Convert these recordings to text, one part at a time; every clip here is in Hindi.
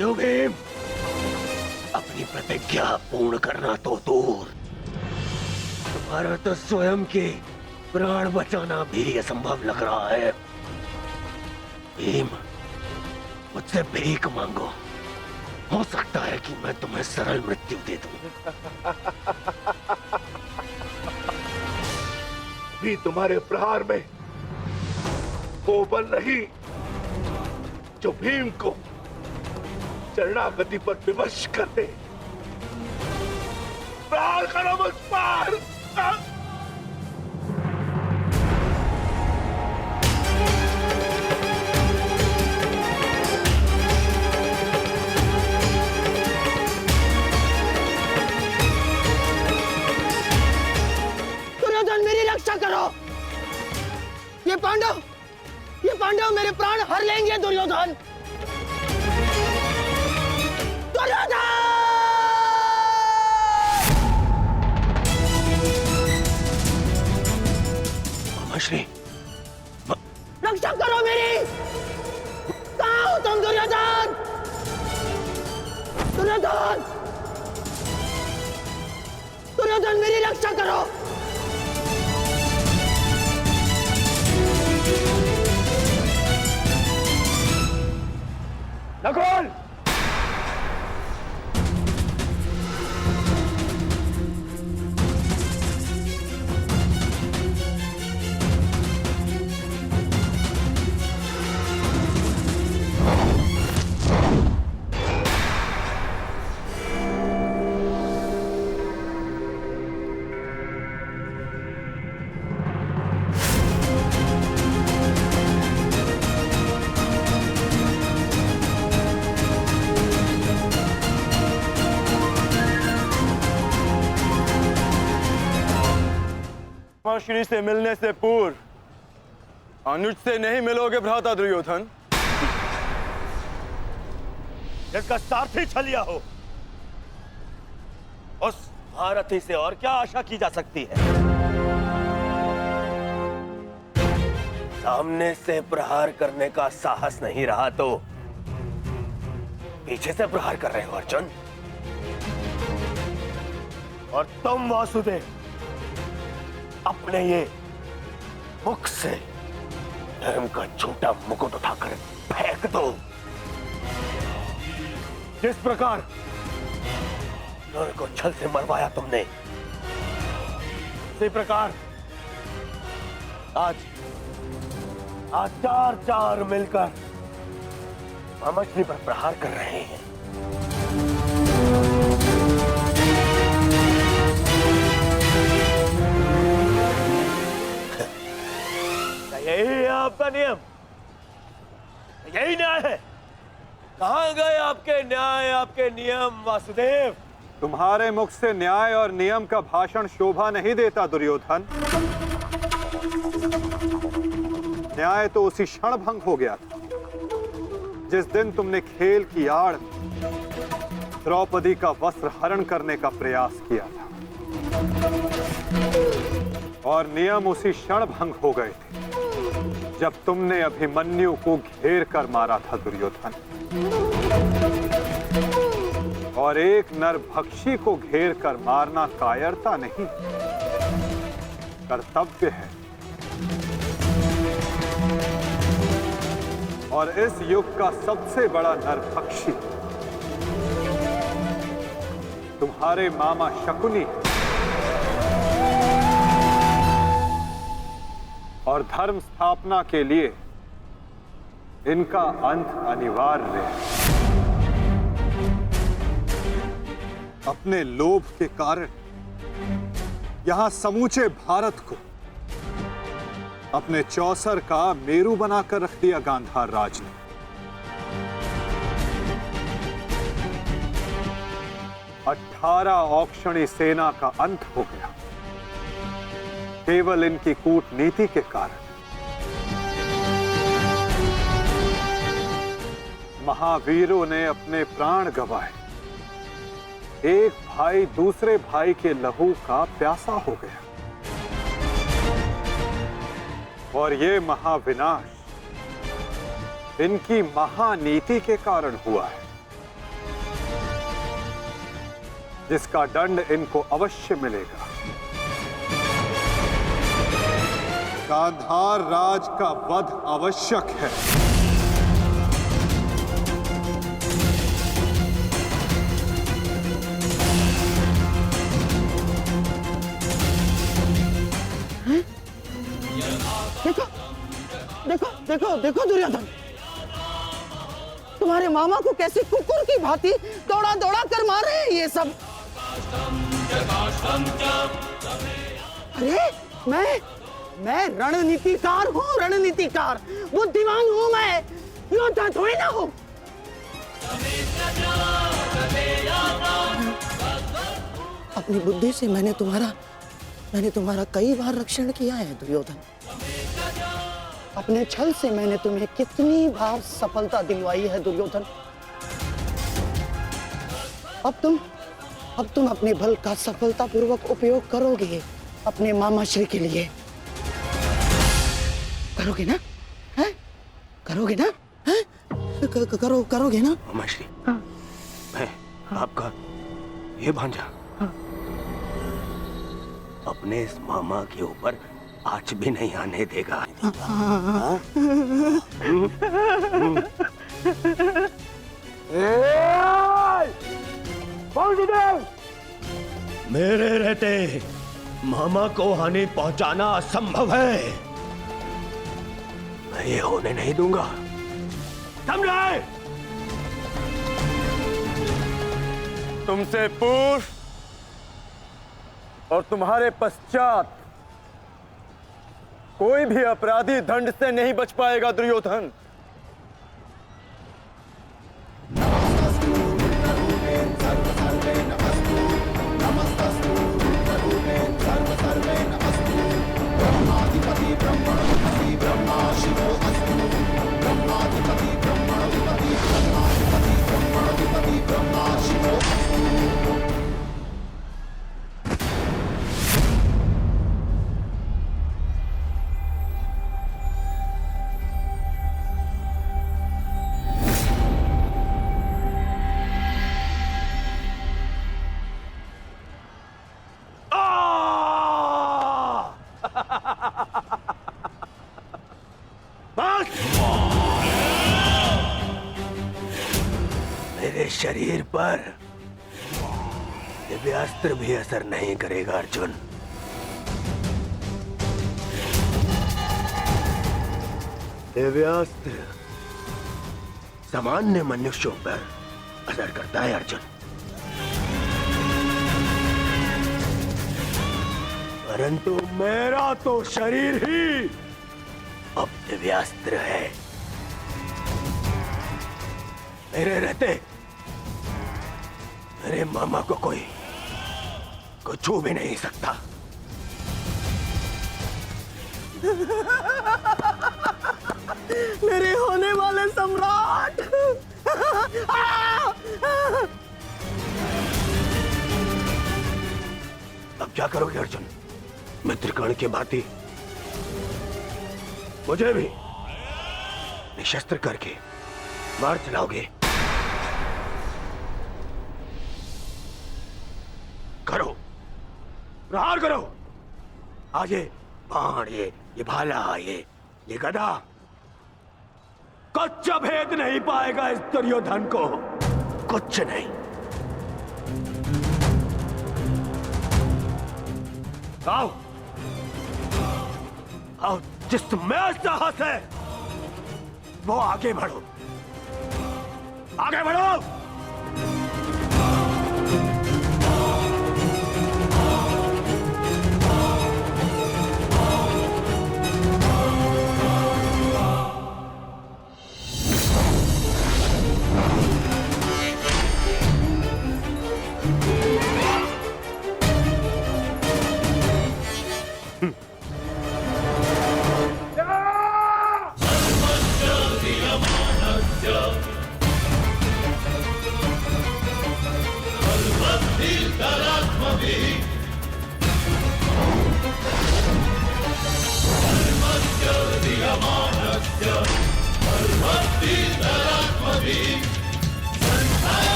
क्यों भीम? अपनी प्रतिज्ञा पूर्ण करना तो दूर, तुम्हारा तो स्वयं के प्राण बचाना भी असंभव लग रहा है। भीम, मुझसे भीख मांगो, हो सकता है कि मैं तुम्हें सरल मृत्यु दे दूं। भी तुम्हारे प्रहार में वो बल नहीं जो भीम को शरणागति पर विवश कर दे। प्रहार करो मुझ पर। दुर्योधन, मेरी रक्षा करो। ये पांडव मेरे प्राण हर लेंगे। दुर्योधन, दुर्योधन! मामाश्री, रक्षा करो मेरी। कहाँ हो तुम दुर्योधन? दुर्योधन, दुर्योधन, मेरी रक्षा करो। नकुल! श्री से मिलने से पूर्व अनुज से नहीं मिलोगे भ्राता दुर्योधन। जिसका सारथी छलिया हो, उस महारथी से और क्या आशा की जा सकती है? सामने से प्रहार करने का साहस नहीं रहा तो पीछे से प्रहार कर रहे हो अर्जुन। और तुम वासुदेव, अपने ये मुख से धर्म का झूठा मुकुट उठाकर फेंक दो। जिस प्रकार नर को छल से मरवाया तुमने, उसी प्रकार आज चार मिलकर मामाश्री पर प्रहार कर रहे हैं। यही है आपका नियम, यही न्याय है। कहां गए आपके न्याय, आपके नियम वासुदेव? तुम्हारे मुख से न्याय और नियम का भाषण शोभा नहीं देता दुर्योधन। न्याय तो उसी क्षण भंग हो गया था जिस दिन तुमने खेल की आड़ द्रौपदी का वस्त्र हरण करने का प्रयास किया था, और नियम उसी क्षण भंग हो गए थे जब तुमने अभिमन्यु को घेर कर मारा था दुर्योधन। और एक नरभक्षी को घेर कर मारना कायरता नहीं, कर्तव्य है। और इस युग का सबसे बड़ा नरभक्षी तुम्हारे मामा शकुनी है। और धर्म स्थापना के लिए इनका अंत अनिवार्य है। अपने लोभ के कारण यहां समूचे भारत को अपने चौसर का मेरू बनाकर रख दिया गांधार राज ने। 18 औक्षणी सेना का अंत हो गया केवल इनकी कूटनीति के कारण। महावीरों ने अपने प्राण गंवाए, एक भाई दूसरे भाई के लहू का प्यासा हो गया। और ये महाविनाश इनकी महानीति के कारण हुआ है। जिसका दंड इनको अवश्य मिलेगा। गांधार राज का वध आवश्यक है। देखो देखो देखो देखो दुर्योधन, तुम्हारे मामा को कैसे कुकुर की भांति दौड़ा दौड़ा कर मार रहे हैं ये सब। अरे मैं रणनीतिकार हूँ, रणनीतिकार, बुद्धिमान हूँ मैं, योद्धा थोड़ी ना हूँ। अपनी बुद्धि से मैंने तुम्हारा कई बार रक्षण किया है दुर्योधन। अपने छल से मैंने तुम्हें कितनी बार सफलता दिलवाई है दुर्योधन। अब तुम अपने बल का सफलतापूर्वक उपयोग करोगे अपने मामा श्री के लिए। करोगे ना? हैं? करोगे ना? हैं? करोगे ना? मामा श्री, मैं आपका ये भांजा अपने इस मामा के ऊपर आज भी नहीं आने देगा। मेरे रहते मामा को हानि पहुंचाना असंभव है। मैं ये होने नहीं दूंगा, समझे? तुमसे पूर्व और तुम्हारे पश्चात कोई भी अपराधी दंड से नहीं बच पाएगा दुर्योधन। मेरे शरीर पर दिव्यास्त्र भी असर नहीं करेगा अर्जुन। दिव्यास्त्र सामान्य मनुष्यों पर असर करता है अर्जुन, परंतु मेरा तो शरीर ही अब दिव्यास्त्र है। मेरे रहते मेरे मामा को कोई छू भी नहीं सकता। मेरे होने वाले सम्राट। अब क्या करोगे अर्जुन? मित्रकर्ण के भांति मुझे भी निशस्त्र करके मार चलाओगे? करो, प्रहार करो। आज ये बाण, ये भाला, ये गदा कुछ भेद नहीं पाएगा इस दुर्योधन को, कुछ नहीं। आओ आओ, जिसमें साहस है वो आगे बढ़ो, आगे बढ़ो।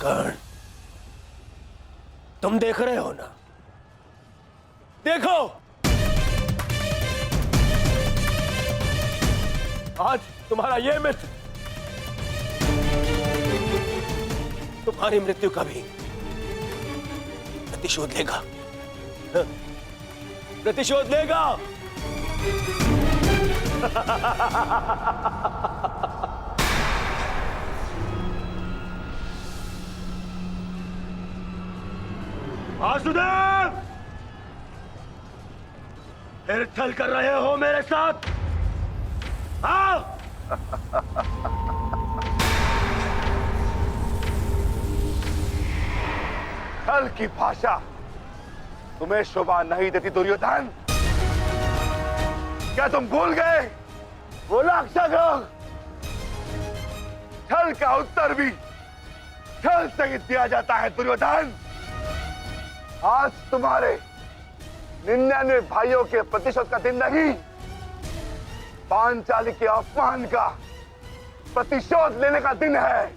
कर्ण, तुम देख रहे हो ना? देखो, आज तुम्हारा ये मित्र तुम्हारी मृत्यु का भी प्रतिशोध लेगा, प्रतिशोध लेगा। वासुदेव, फिर छल कर रहे हो मेरे साथ? आओ। छल की भाषा तुम्हें शोभा नहीं देती दुर्योधन। क्या तुम भूल गए वो लाक्षागृह? छल का उत्तर भी छल से ही दिया जाता है दुर्योधन। आज तुम्हारे 99 भाइयों के प्रतिशोध का दिन नहीं, पांचाली के अपमान का प्रतिशोध लेने का दिन है,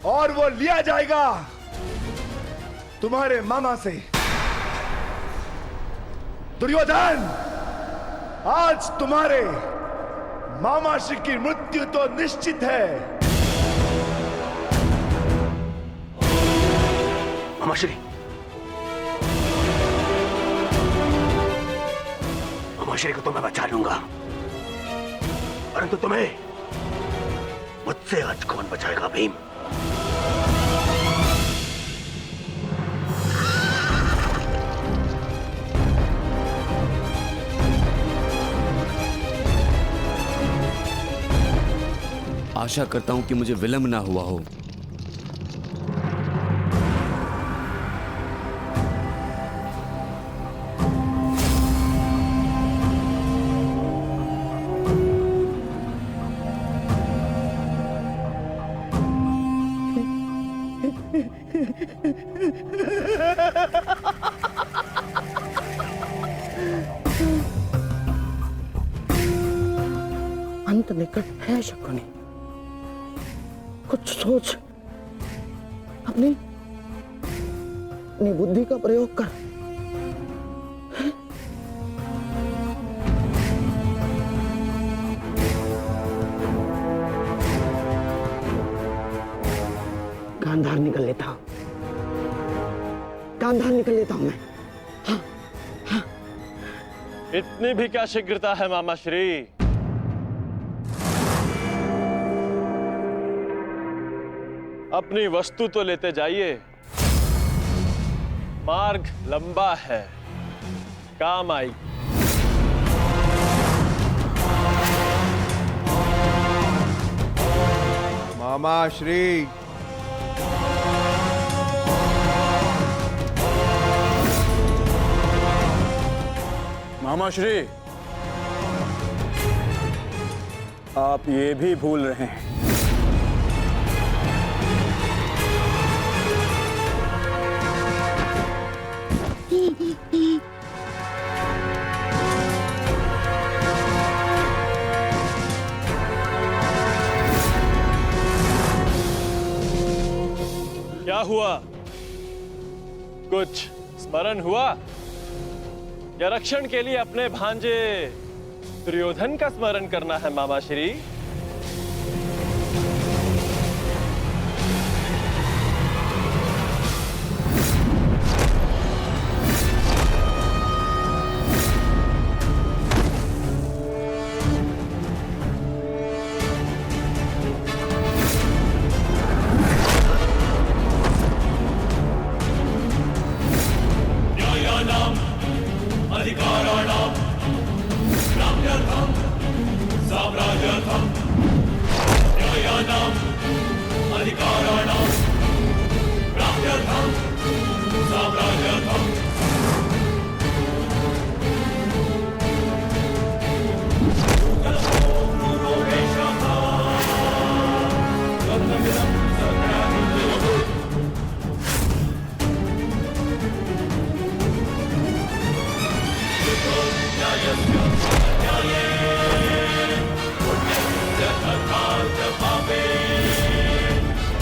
और वो लिया जाएगा तुम्हारे मामा से। दुर्योधन, आज तुम्हारे मामा श्री की मृत्यु तो निश्चित है। मामाश्री, मामाश्री को तो मैं बचा लूंगा, परंतु तुम्हें मुझसे आज कौन बचाएगा भीम? आशा करता हूं कि मुझे विलंब ना हुआ हो। अंत निकट है शकुनी, कुछ सोच, अपनी बुद्धि का प्रयोग कर। गांधार निकल लेता हूं, गांधार निकल लेता हूं मैं। इतनी भी क्या शीघ्रता है मामा श्री? अपनी वस्तु तो लेते जाइए, मार्ग लंबा है, काम आई। मामा श्री, मामा श्री, आप ये भी भूल रहे हैं। क्या हुआ? कुछ स्मरण हुआ? या रक्षण के लिए अपने भांजे दुर्योधन का स्मरण करना है मामा श्री?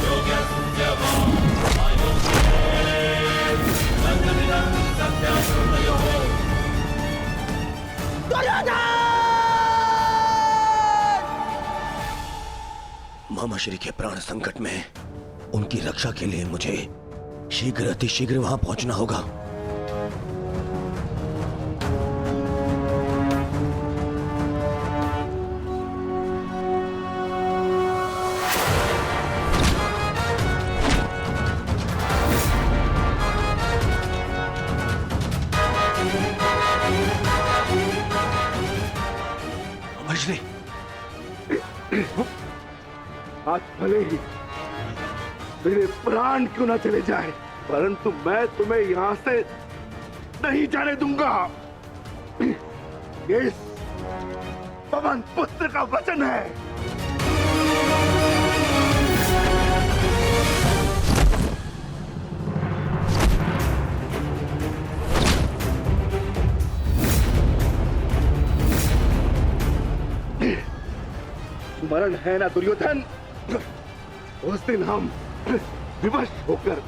Yoga मामा श्री के प्राण संकट में, उनकी रक्षा के लिए मुझे शीघ्र अतिशीघ्र वहां पहुंचना होगा। मामा श्री, आज भले ही मेरे प्राण क्यों ना चले जाए, परंतु मैं तुम्हें यहां से नहीं जाने दूंगा। ये इस पवन पुत्र का वचन है। स्मरण है ना दुर्योधन, उस दिन हम विवश होकर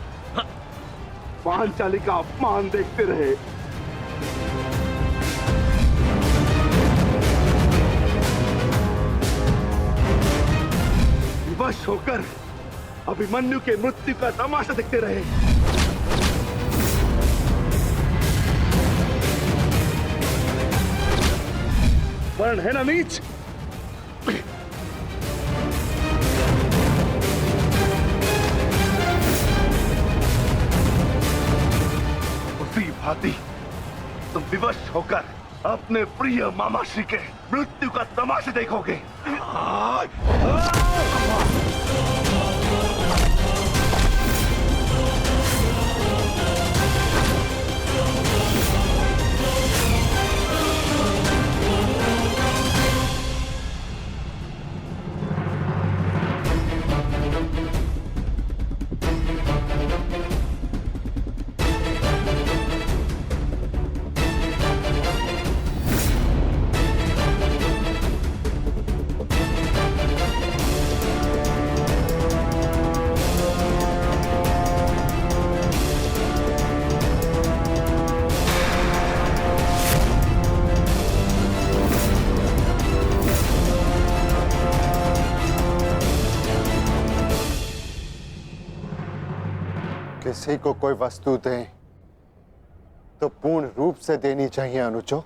पांचाली का अपमान देखते रहे। विवश होकर अभिमन्यु के मृत्यु का तमाशा देखते रहे। वर्ण है ना नीच, भांति तुम विवश होकर अपने प्रिय मामाश्री के मृत्यु का तमाशा देखोगे। किसी को कोई वस्तु दें तो पूर्ण रूप से देनी चाहिए अनुजो।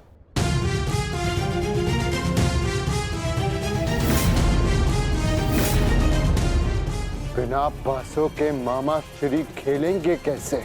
बिना पैसों के मामा श्री खेलेंगे कैसे?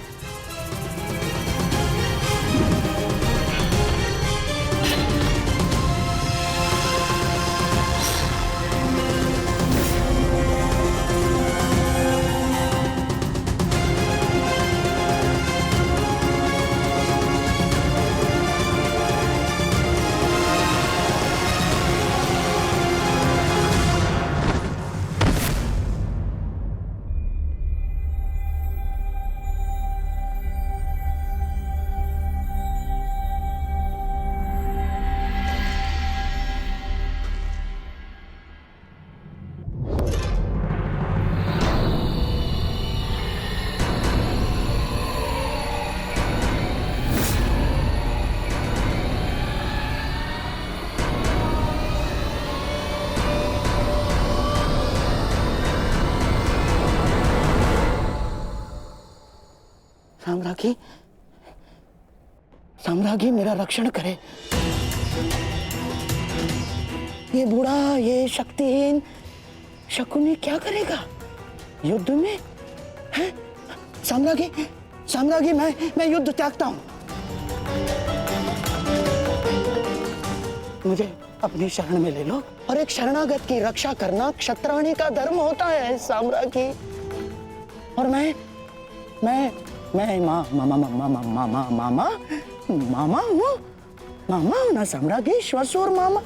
साम्राज्ञी, साम्राज्ञी मेरा रक्षण करे। ये बूढ़ा, ये शक्तिहीन शकुनी क्या करेगा युद्ध में? है साम्राज्ञी, साम्राज्ञी मैं युद्ध त्यागता हूं। मुझे अपनी शरण में ले लो, और एक शरणागत की रक्षा करना क्षत्राणी का धर्म होता है साम्राज्ञी। और मैं मामा हूँ ना साम्राज्ञी, श्वशुर मामा।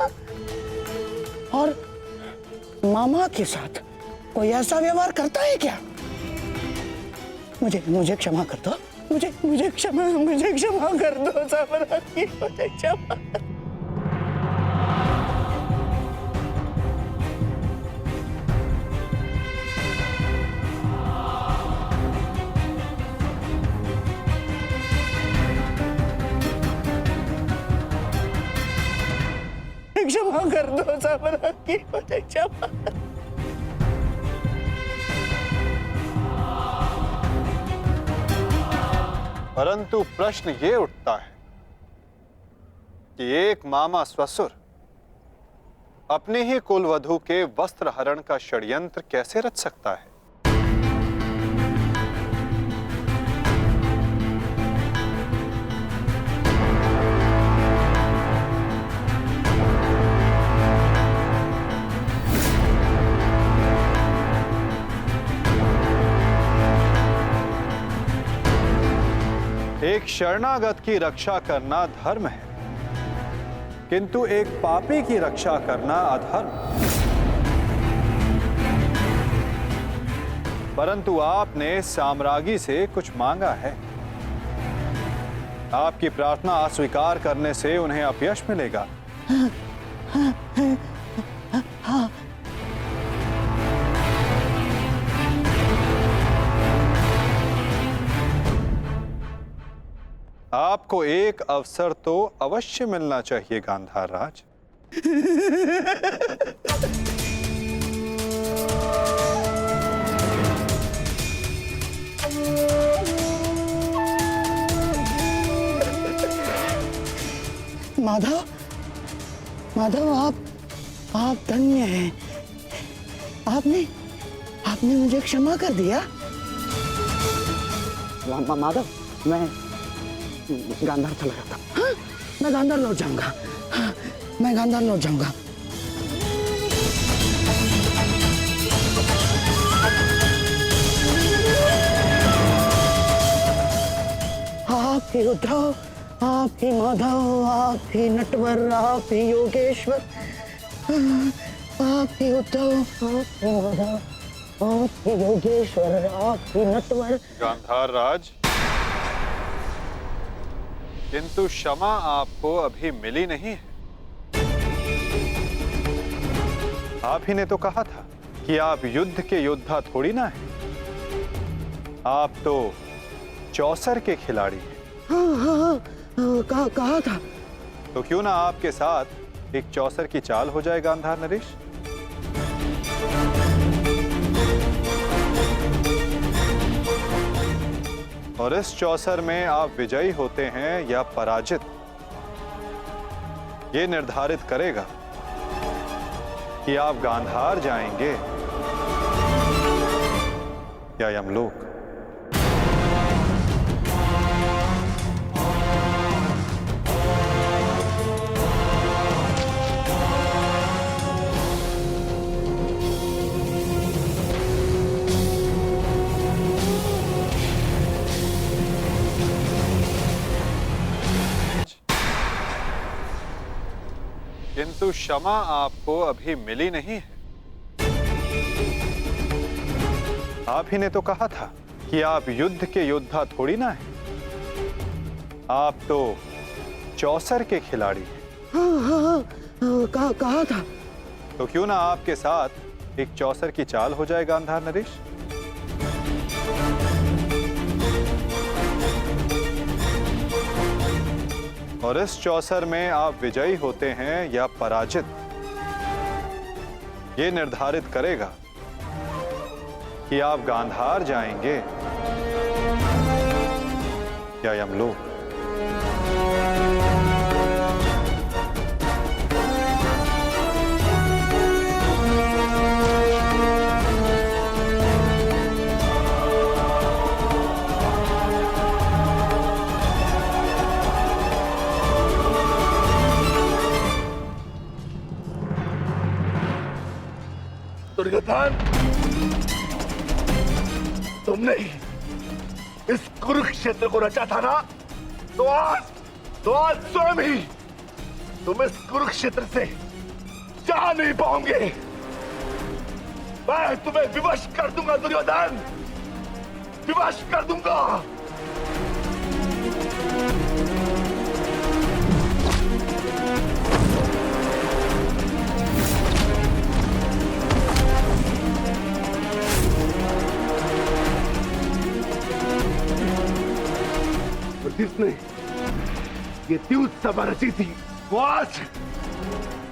और मामा के साथ कोई ऐसा व्यवहार करता है क्या? मुझे क्षमा कर दो, मुझे क्षमा कर दो साम्राज्ञी, मुझे क्षमा। क्षमा कर दो साम्राज्ञी, मुझे क्षमा। परंतु प्रश्न ये उठता है कि एक मामा ससुर अपने ही कुलवधू के वस्त्र हरण का षड्यंत्र कैसे रच सकता है? एक शरणागत की रक्षा करना धर्म है, किंतु एक पापी की रक्षा करना अधर्म। परंतु आपने साम्राज्ञी से कुछ मांगा है। आपकी प्रार्थना अस्वीकार करने से उन्हें अपयश मिलेगा। आपको एक अवसर तो अवश्य मिलना चाहिए गांधार राज। माधव, माधव, आप धन्य हैं। आपने मुझे क्षमा कर दिया। माधव, मैं गांधार चला जाता। हाँ? मैं गांधार लौट जाऊंगा। हाँ, मैं गांधार लौट जाऊंगा। आप ही उद्धव, आप ही माधव, आप ही नटवर, आप ही योगेश्वर, आप ही उद्धव, आप ही माधव, आप ही योगेश्वर, आप ही नटवर। गांधार राज, किंतु क्षमा आपको अभी मिली नहीं है। आप ही ने तो कहा था कि आप युद्ध के योद्धा थोड़ी ना हैं। आप तो चौसर के खिलाड़ी हैं। हाँ, कहा था। तो क्यों ना आपके साथ एक चौसर की चाल हो जाए गांधार नरेश? और इस चौसर में आप विजयी होते हैं या पराजित, ये निर्धारित करेगा कि आप गांधार जाएंगे या यमलोक। किंतु क्षमा आपको अभी मिली नहीं है। आप ही ने तो कहा था कि आप युद्ध के योद्धा थोड़ी ना हैं। आप तो चौसर के खिलाड़ी हैं। हाँ, कहा था। तो क्यों ना आपके साथ एक चौसर की चाल हो जाए गांधार नरेश? और इस चौसर में आप विजयी होते हैं या पराजित, ये निर्धारित करेगा कि आप गांधार जाएंगे या यमलोक। दुर्योधन, तुमने इस कुरुक्षेत्र को रचा था ना, तो आज स्वयं ही तुम इस कुरुक्षेत्र से जा नहीं पाओगे। मैं तुम्हें विवश कर दूंगा दुर्योधन, विवश कर दूंगा। जिसने ये द्यूत सभा रची थी, वो आज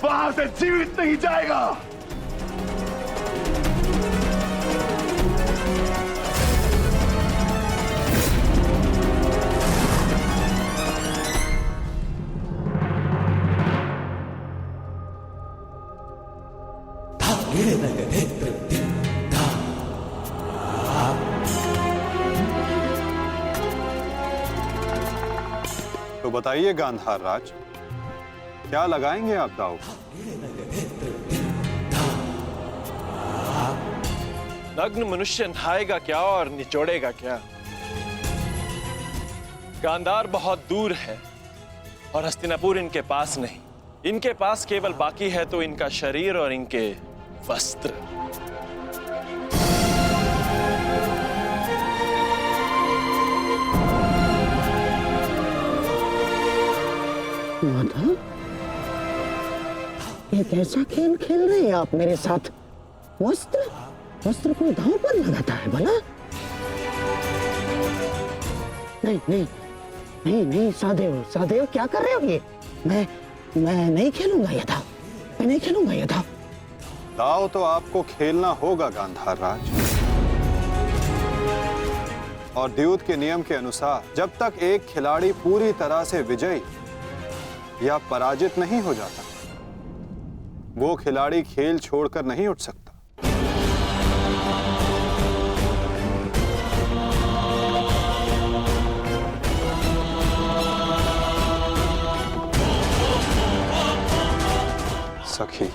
वहां से जीवित नहीं जाएगा। तो बताइए गांधार राज, क्या लगाएंगे आप दाव? नग्न मनुष्य नहाएगा क्या और निचोड़ेगा क्या? गांधार बहुत दूर है और हस्तिनापुर इनके पास नहीं। इनके पास केवल बाकी है तो इनका शरीर और इनके वस्त्र। माधव, ये कैसा खेल खेल रहे हैं आप मेरे साथ? वस्त्र वस्त्र को दांव पर लगाता है भला? नहीं नहीं नहीं नहीं, सहदेव सहदेव, क्या कर रहे हो ये? मैं नहीं खेलूंगा ये दांव, मैं नहीं खेलूंगा ये दांव। दाव तो आपको खेलना होगा गांधार राज, और द्यूत के नियम के अनुसार जब तक एक खिलाड़ी पूरी तरह से विजयी या पराजित नहीं हो जाता, वो खिलाड़ी खेल छोड़कर नहीं उठ सकता। सखी,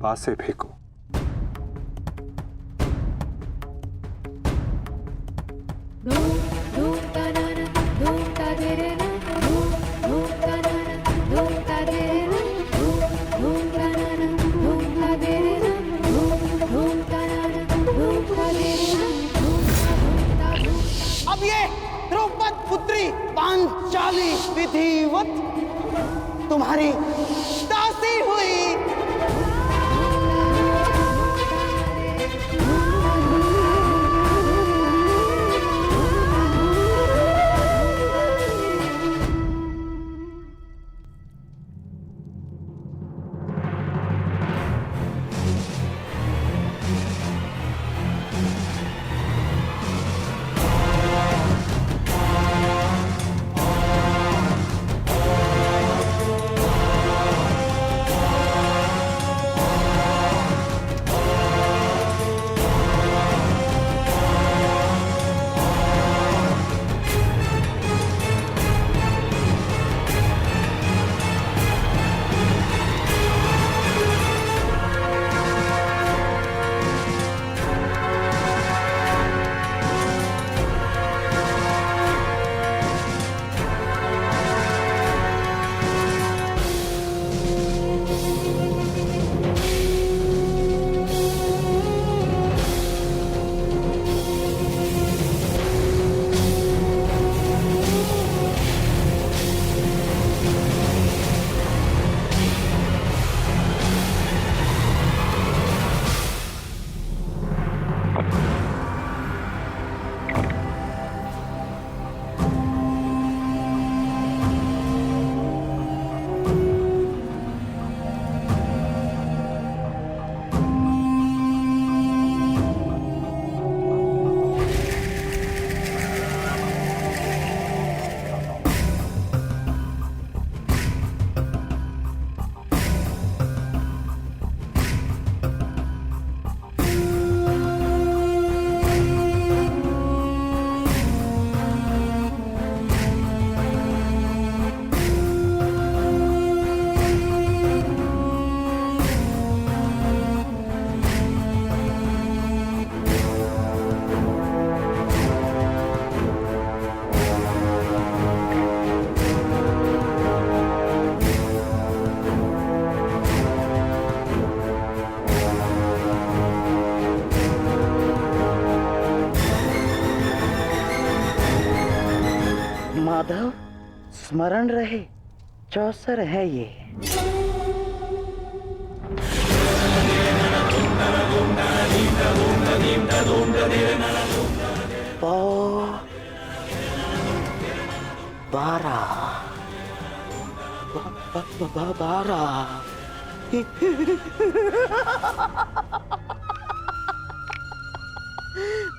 पासे फेंको। अब ये द्रौपद पुत्री पांचाली विधिवत तुम्हारी दासी हुई। माधव, स्मरण रहे, चौसर है ये। पौ 12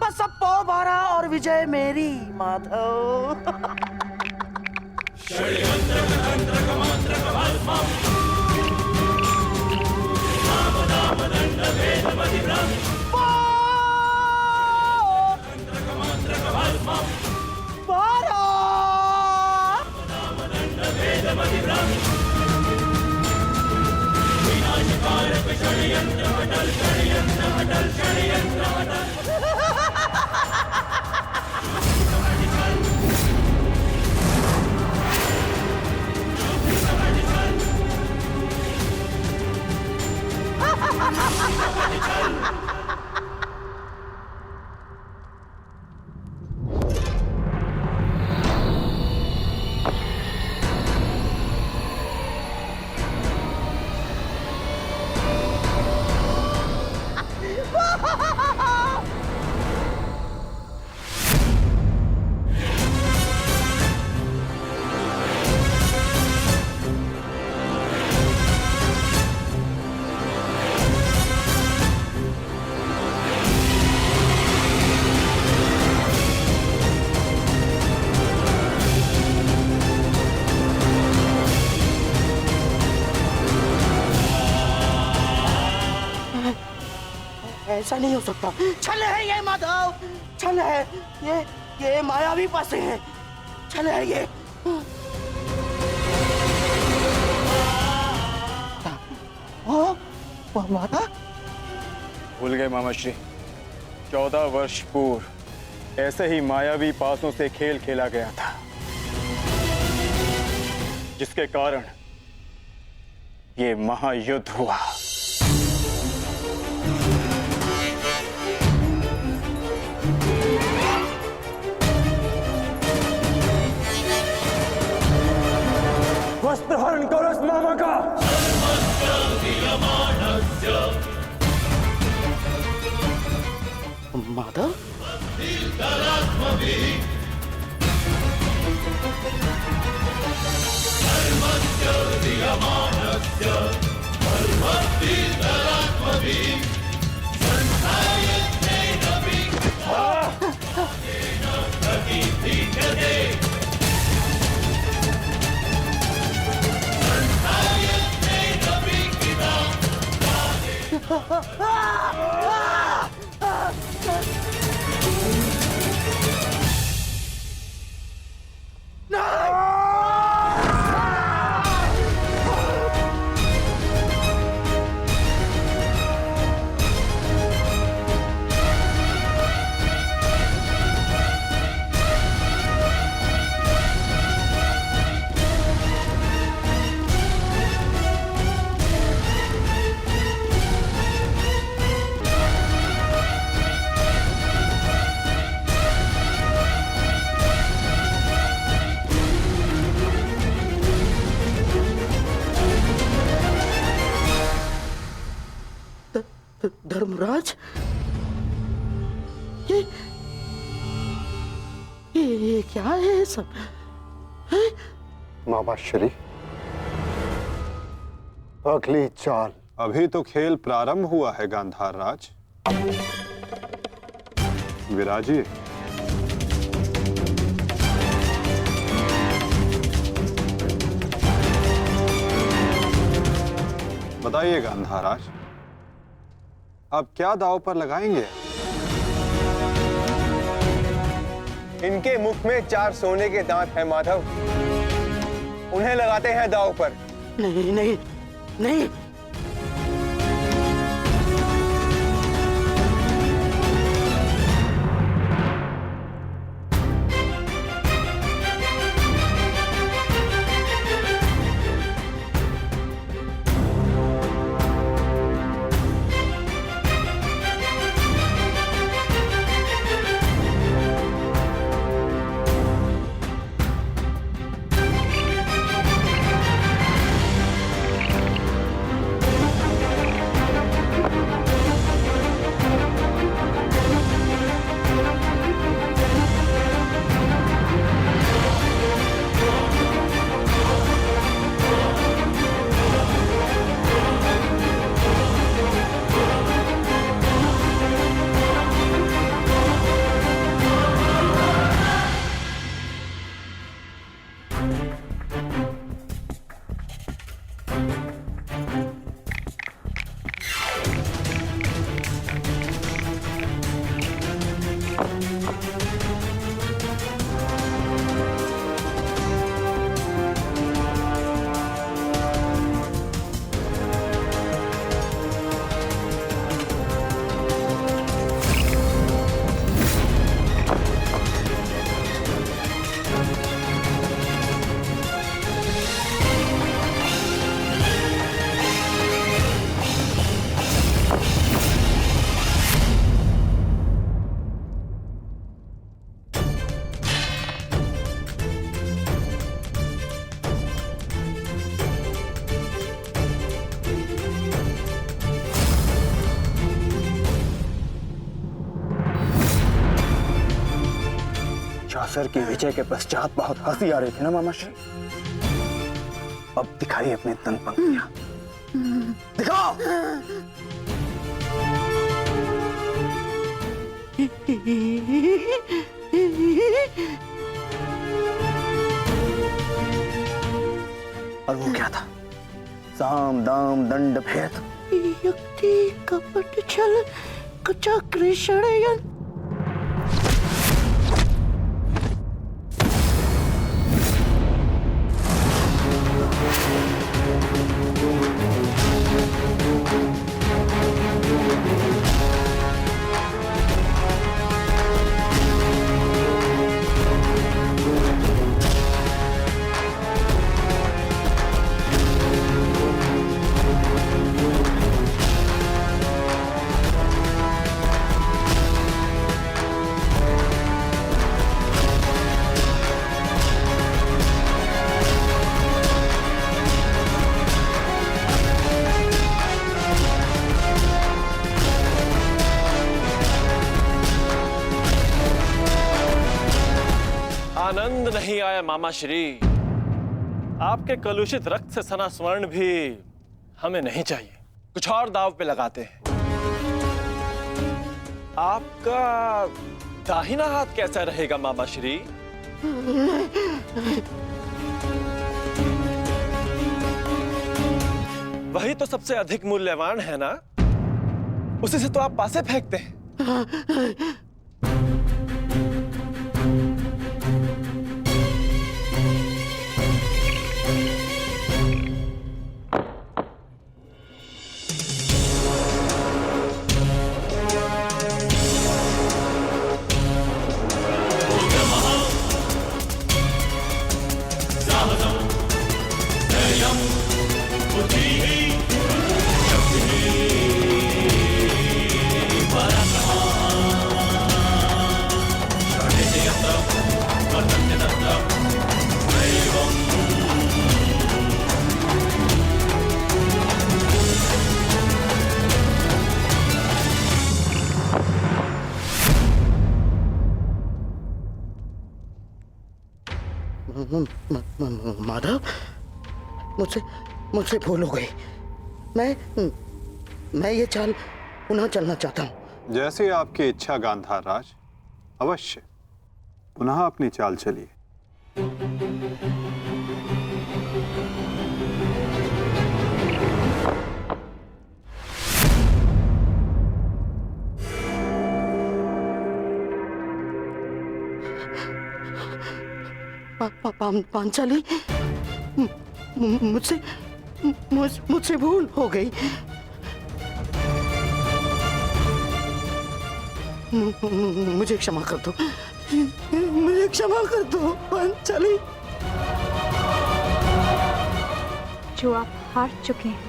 बस अब पौ 12 और विजय मेरी माधव। ऐसा नहीं हो सकता। छल है ये माधव, छल है ये मायावी पासे है, छल है ये। माता भूल गए मामा श्री, 14 वर्ष पूर्व ऐसे ही मायावी पासों से खेल खेला गया था, जिसके कारण ये महायुद्ध हुआ। वस्त्रहरण करो इस मामा का। माधव धर्मराज, ये क्या है सब? मामा श्री, अगली चाल। अभी तो खेल प्रारंभ हुआ है गांधार राज। विराजिए। बताइए गांधार राज, अब क्या दांव पर लगाएंगे? इनके मुख में 4 सोने के दांत हैं माधव, उन्हें लगाते हैं दांव पर। नहीं नहीं नहीं, चौसर की विजय के पश्चात बहुत हंसी आ रही थी ना मामाश्री? अब दिखाइए अपनी तन पंक्तियां, दिखाओ। और वो क्या था? साम दाम दंड भेद, युक्ति कपट छल कुचक्र षड्यंत्र। आनंद नहीं आया मामा श्री। आपके कलुषित रक्त से सना स्वर्ण भी हमें नहीं चाहिए। कुछ और दाव पे लगाते हैं। आपका दाहिना हाथ कैसा रहेगा मामा श्री? वही तो सबसे अधिक मूल्यवान है ना? उसी से तो आप पासे फेंकते हैं। माधव, मुझसे भूल हो गई। मैं ये चाल पुनः चलना चाहता हूँ। जैसी आपकी इच्छा गांधार राज, अवश्य पुनः अपनी चाल चलिए। पांचाली, मुझसे भूल हो गई। मुझे क्षमा कर दो, मुझे क्षमा कर दो पांचाली। जो आप हार चुके हैं,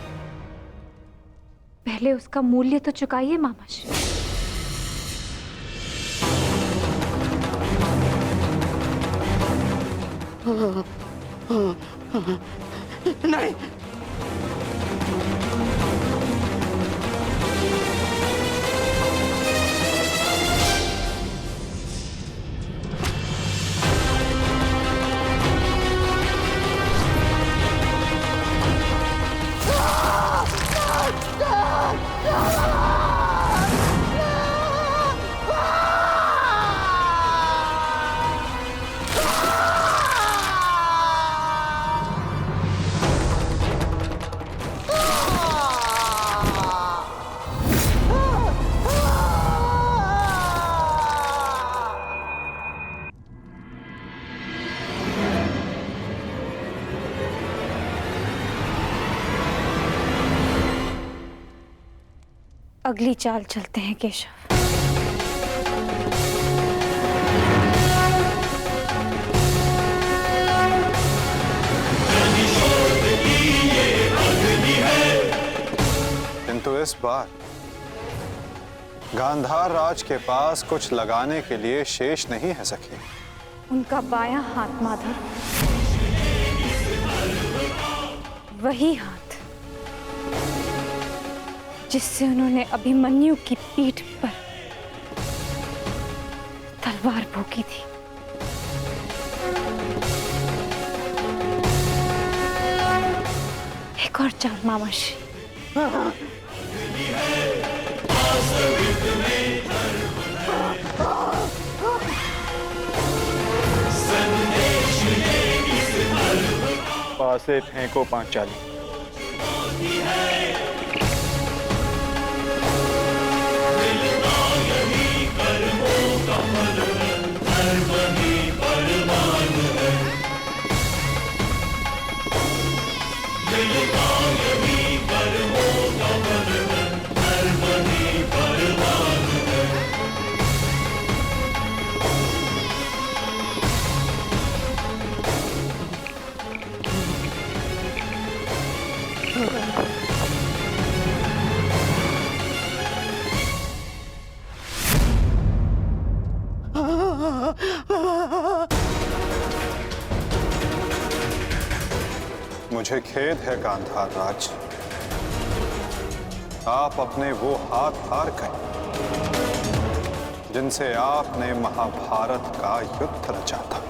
पहले उसका मूल्य तो चुकाइए मामाश्री। नहीं, अगली चाल चलते हैं केशव। किंतु इस बार गांधार राज के पास कुछ लगाने के लिए शेष नहीं है सखी। उनका बायां हाथ माधव, वही हाथ जिससे उन्होंने अभिमन्यु की पीठ पर तलवार भोंकी थी। एक और चाल मामाश्री। पासे फेंको पांचाली। मुझे खेद है गांधार राज, आप अपने वो हाथ हार गए जिनसे आपने महाभारत का युद्ध रचा था।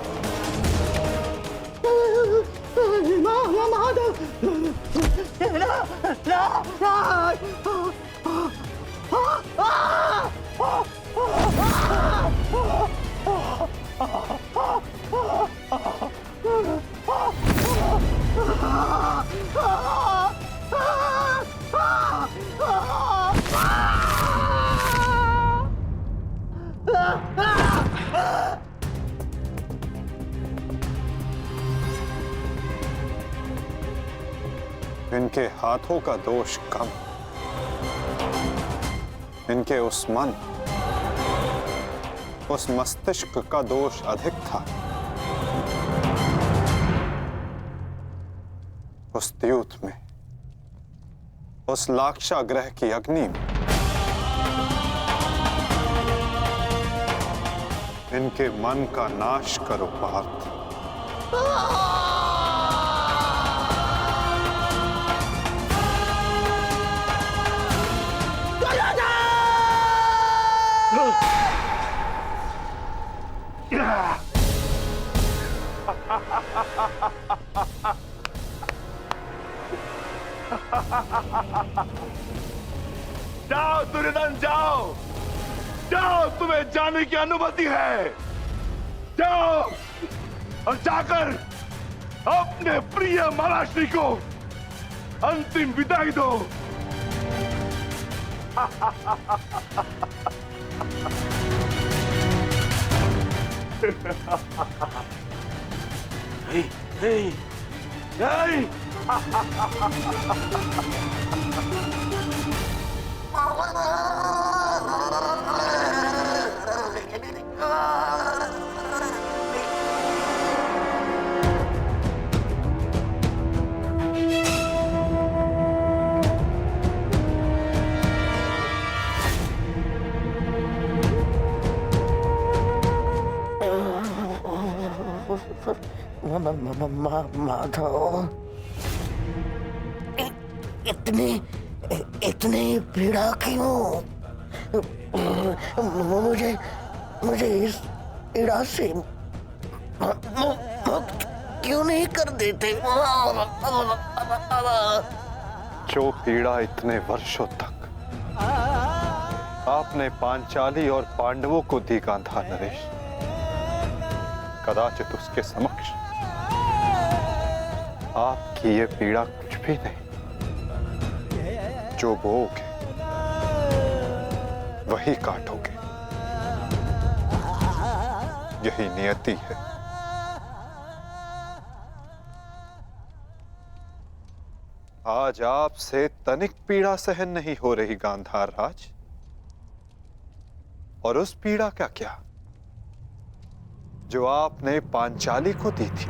इनके हाथों का दोष कम, इनके उस मन, उस मस्तिष्क का दोष अधिक था। उस द्यूत में, उस लाक्षागृह की अग्नि में इनके मन का नाश करो पार्थ। जाओ दुर्योधन, जाओ जाओ, तुम्हें जाने की अनुमति है। जाओ और जाकर अपने प्रिय महाराष्ट्री को अंतिम विदाई दो। नहीं नहीं नहीं। माधव, इतनी पीड़ा क्यों? मुझे इस पीड़ा से मुक्त क्यों नहीं कर देते? जो पीड़ा इतने वर्षों तक आपने पांचाली और पांडवों को दी गांधार नरेश, कदाचित उसके समक्ष आपकी ये पीड़ा कुछ भी नहीं। जो बोओगे वही काटोगे, यही नियति है। आज आपसे तनिक पीड़ा सहन नहीं हो रही गांधार राज, और उस पीड़ा का क्या जो आपने पांचाली को दी थी।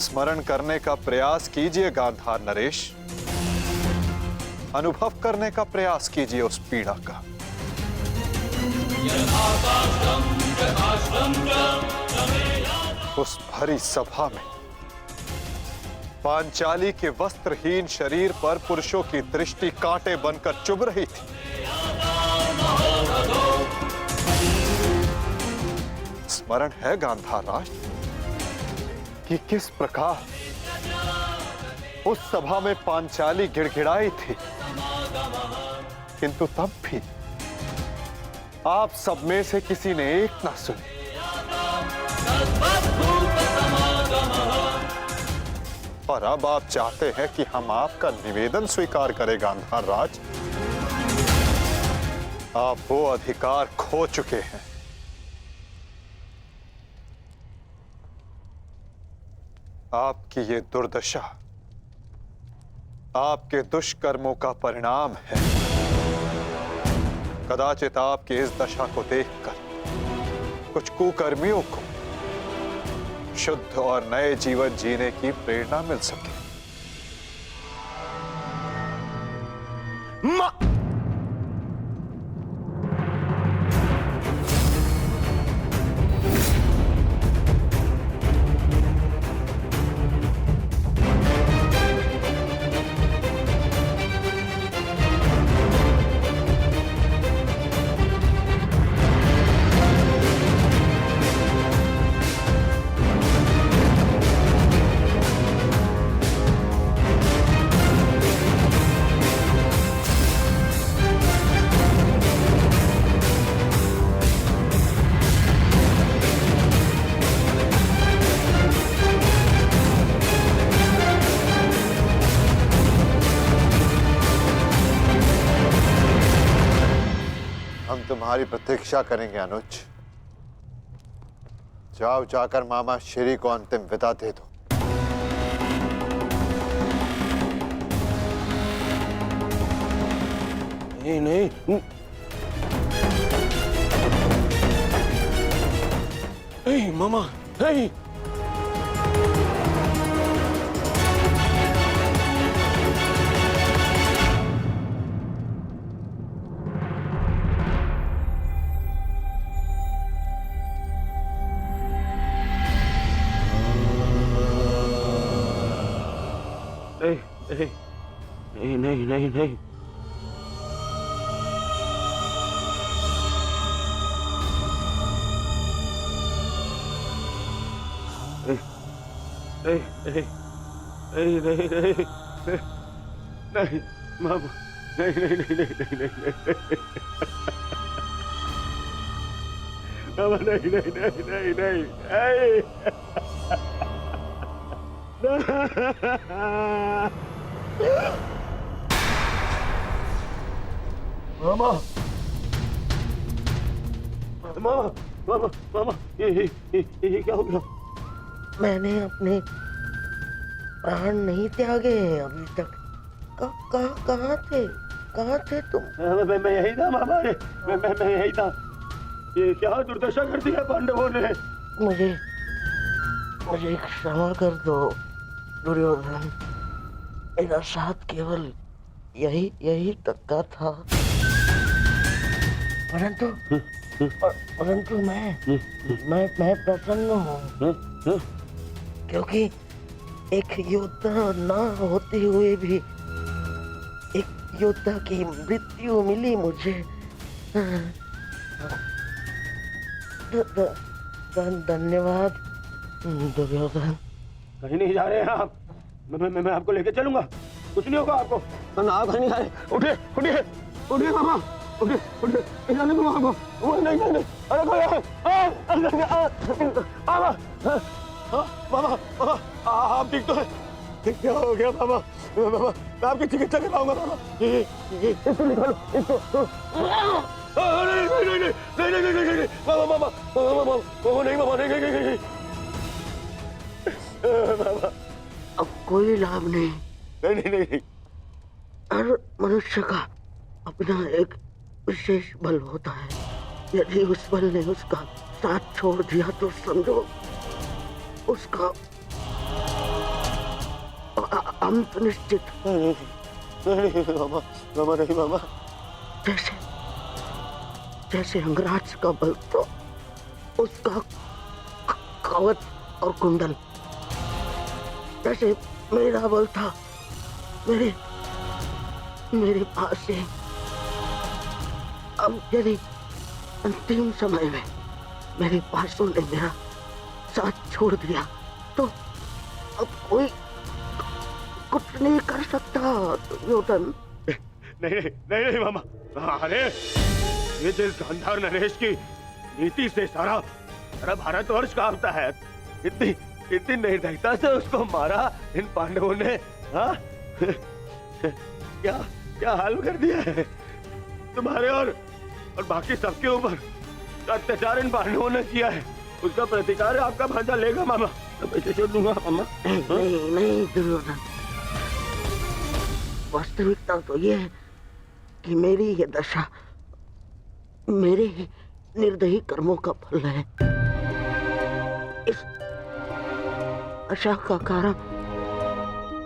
स्मरण करने का प्रयास कीजिए गांधार नरेश, अनुभव करने का प्रयास कीजिए उस पीड़ा का। उस भरी सभा में पांचाली के वस्त्रहीन शरीर पर पुरुषों की दृष्टि कांटे बनकर चुभ रही थी। स्मरण है गांधार राज कि किस प्रकार उस सभा में पांचाली गिड़गिड़ाई थी, किंतु तब भी आप सब में से किसी ने एक ना सुनी। और अब आप चाहते हैं कि हम आपका निवेदन स्वीकार करें गांधार राज। आप वो अधिकार खो चुके हैं। आपकी ये दुर्दशा आपके दुष्कर्मों का परिणाम है। कदाचित आपकी इस दशा को देखकर कुछ कुकर्मियों को शुद्ध और नए जीवन जीने की प्रेरणा मिल सके। तुम्हारी प्रतीक्षा करेंगे अनुज। जाओ, जाकर मामा श्री को अंतिम विदा दे दो। नहीं नहीं नहीं मामा, नहीं। नहीं नहीं नहीं नहीं नहीं नहीं नहीं नहीं मामा, नहीं नहीं नहीं नहीं नहीं मामा, नहीं नहीं नहीं नहीं नहीं मामा, मामा, मामा, मामा, ये क्या हो गया? मैंने अपने प्राण नहीं त्यागे हैं अभी तक। कहाँ थे तुम? मैं यही था मामा, मैं यही था। ये क्या दुर्दशा कर दी है पांडवों ने। मुझे क्षमा कर दो दुर्योधन। मेरा साथ केवल यही तक का था, परंतु मैं प्रसन्न हूँ, क्योंकि एक योद्धा ना होते हुए भी एक योद्धा की मृत्यु मिली मुझे। धन्यवाद दुर्योधन। कहीं नहीं जा रहे हैं आप। मैं आपको लेके चलूंगा, कुछ नहीं होगा आपको। ना आप कहीं नहीं जा रहे। उठिए उठिए उठिए मामा, उठिए जाने दो आपको। नहीं नहीं नहीं, अरे कोई मामा, मामा आप ठीक तो है? क्या हो गया मामा? मामा मैं आपकी चिकित्सा कराऊंगा मामा। इसको निकालो, इसको। नहीं नहीं नहीं नहीं नहीं नहीं नहीं मामा, मामा मामा नहीं, मामा नहीं नहीं नहीं मामा। अब कोई लाभ नहीं। नहीं नहीं नहीं। हर मनुष्य का अपना एक विशेष बल होता है। यदि उस बल ने उसका साथ छोड़ दिया तो समझो उसका अंत निश्चित। नहीं मामा, मामा नहीं मामा। जैसे अंगराज का बल तो उसका कवच और कुंडल, जैसे मेरा बल था मेरे पास है। अब यदि अंतिम समय में मेरे पासों ने मेरा साथ छोड़ दिया तो अब कोई कुछ कुछ नहीं कर सकता दुर्योधन। नहीं नहीं नहीं नहीं मामा। अरे ये जिस गांधार नरेश की नीति से सारा सारा भारतवर्ष कांपता है, इतनी इतनी निर्दयता से उसको मारा इन पांडवों ने। हाँ क्या क्या हाल कर दिया है तुम्हारे और बाकी सबके ऊपर। अत्याचार इन पांडवों ने किया है, उसका प्रतिकार आपका भांजा लेगा मामा। मैं छोड़ दूंगा मामा। नहीं नहीं दुर्योधन, वास्तविकता तो ये है कि मेरी ये दशा मेरे ही निर्दयी कर्मों का फल है। इस आशा का कारण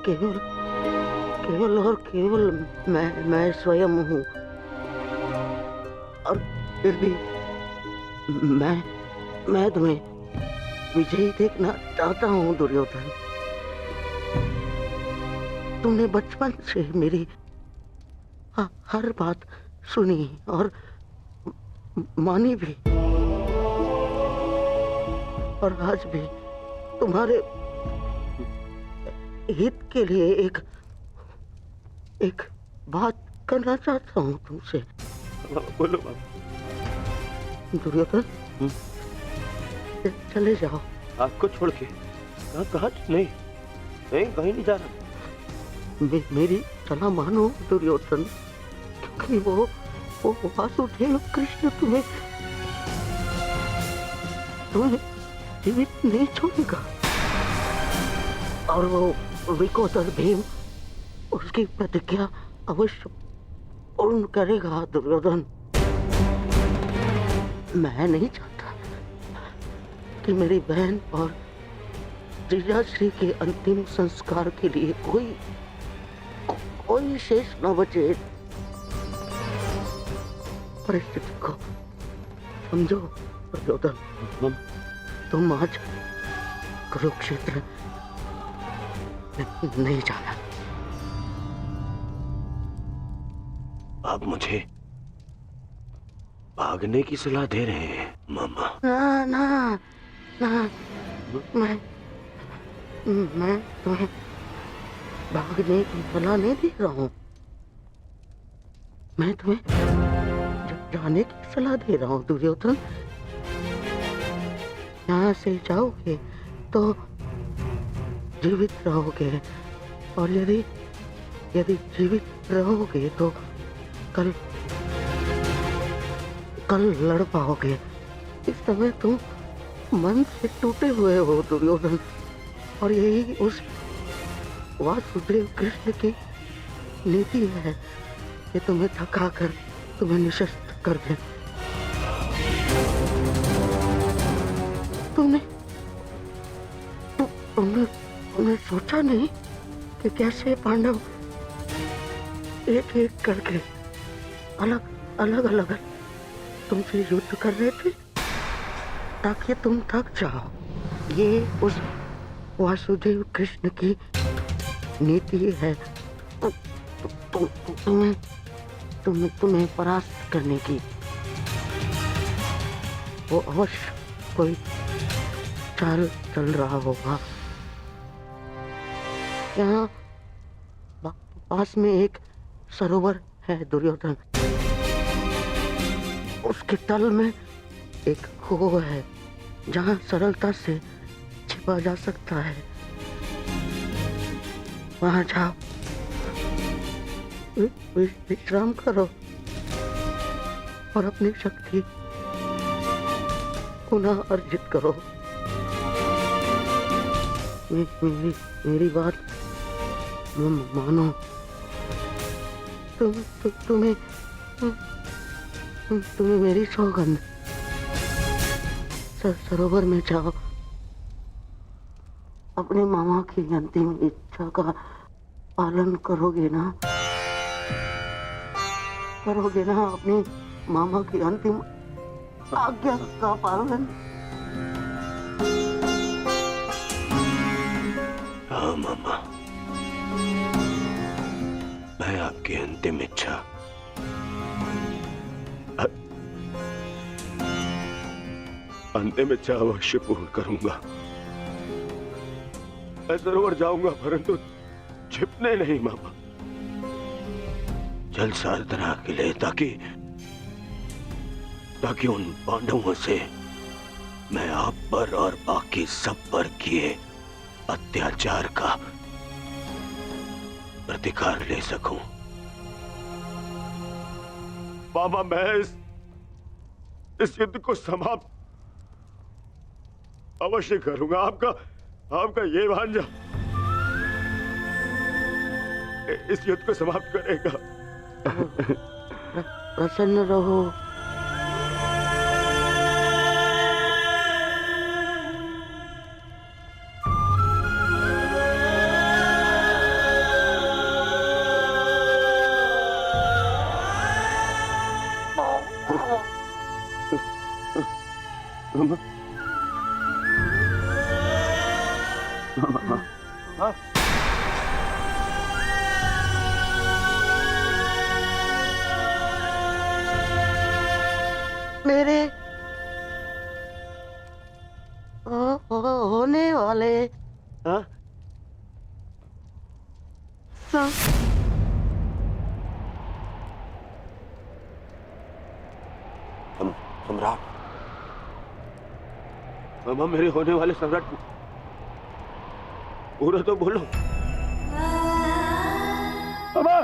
केवल केवल और केवल मैं स्वयं हूँ। और फिर भी मैं तुम्हें विजयी देखना चाहता हूँ दुर्योधन। तुमने बचपन से मेरी हर बात सुनी और मानी भी, और आज भी तुम्हारे हित के लिए एक बात करना चाहता हूँ तुमसे। बोलो बाबा। दुर्योधन चले जाओ। आपको छोड़ के कहाँ? नहीं नहीं, कहीं नहीं जा रहा। मेरी सलाह मानो दुर्योधन, क्योंकि वो वासुदेव कृष्ण तुम्हें जीवित नहीं छोड़ेगा, और वो विकोदर भीम उसकी प्रतिज्ञा अवश्य पूर्ण करेगा दुर्योधन। मैं नहीं चाहता कि मेरी बहन और जीजाश्री के अंतिम संस्कार के लिए कोई शेष न बचे। परिस्थिति को समझो दुर्योधन। तुम आज कुरुक्षेत्र नहीं जाना। आप मुझे भागने की सलाह दे रहे हैं मामा? ना ना ना, मैं तुम्हें भागने की सलाह नहीं दे रहा हूँ। मैं तुम्हें जाने की सलाह दे रहा हूँ दुर्योधन। यहाँ से जाओगे तो जीवित रहोगे, और यदि जीवित रहोगे तो कल लड़ पाओगे। इस समय तुम मन से टूटे हुए हो दुर्योधन, और यही उस वासुदेव कृष्ण की नीति है कि तुम्हें थकाकर तुम्हें निशस्त्र कर दे। तुमने सोचा नहीं कि कैसे पांडव एक एक करके अलग तुमसे युद्ध कर रहे थे ताकि तुम थक जाओ। ये उस वासुदेव कृष्ण की नीति है तुम्हें परास्त करने की। वो अवश्य कोई चाल चल रहा होगा। यहाँ पास में एक सरोवर है दुर्योधन, उसके तल में एक कुआं है जहाँ सरलता से छिपा जा सकता है। वहाँ जाओ, विश्राम करो और अपनी शक्ति पुनः अर्जित करो। मेरी बात मानो। तुम्हें मेरी सौगंध। सरोवर में जाओ, अपने मामा की अंतिम इच्छा का पालन करोगे ना? अपने मामा की अंतिम आज्ञा का पालन? हाँ मामा, मैं आपकी अंतिम इच्छा अवश्य पूर्ण करूंगा। मैं सरोवर जाऊंगा, परंतु छिपने नहीं मामा, जल साधना के लिए, ताकि उन पांडवों से मैं आप पर और बाकी सब पर किए अत्याचार का प्रतिकार ले सकूं। मामा, मैं इस युद्ध को समाप्त अवश्य करूंगा। आपका ये भांजा इस युद्ध को समाप्त करेगा। प्रसन्न रहो। मेरे होने वाले सम्राट, मामा, मेरे होने वाले सम्राट पूरा तो बोलो। मामा,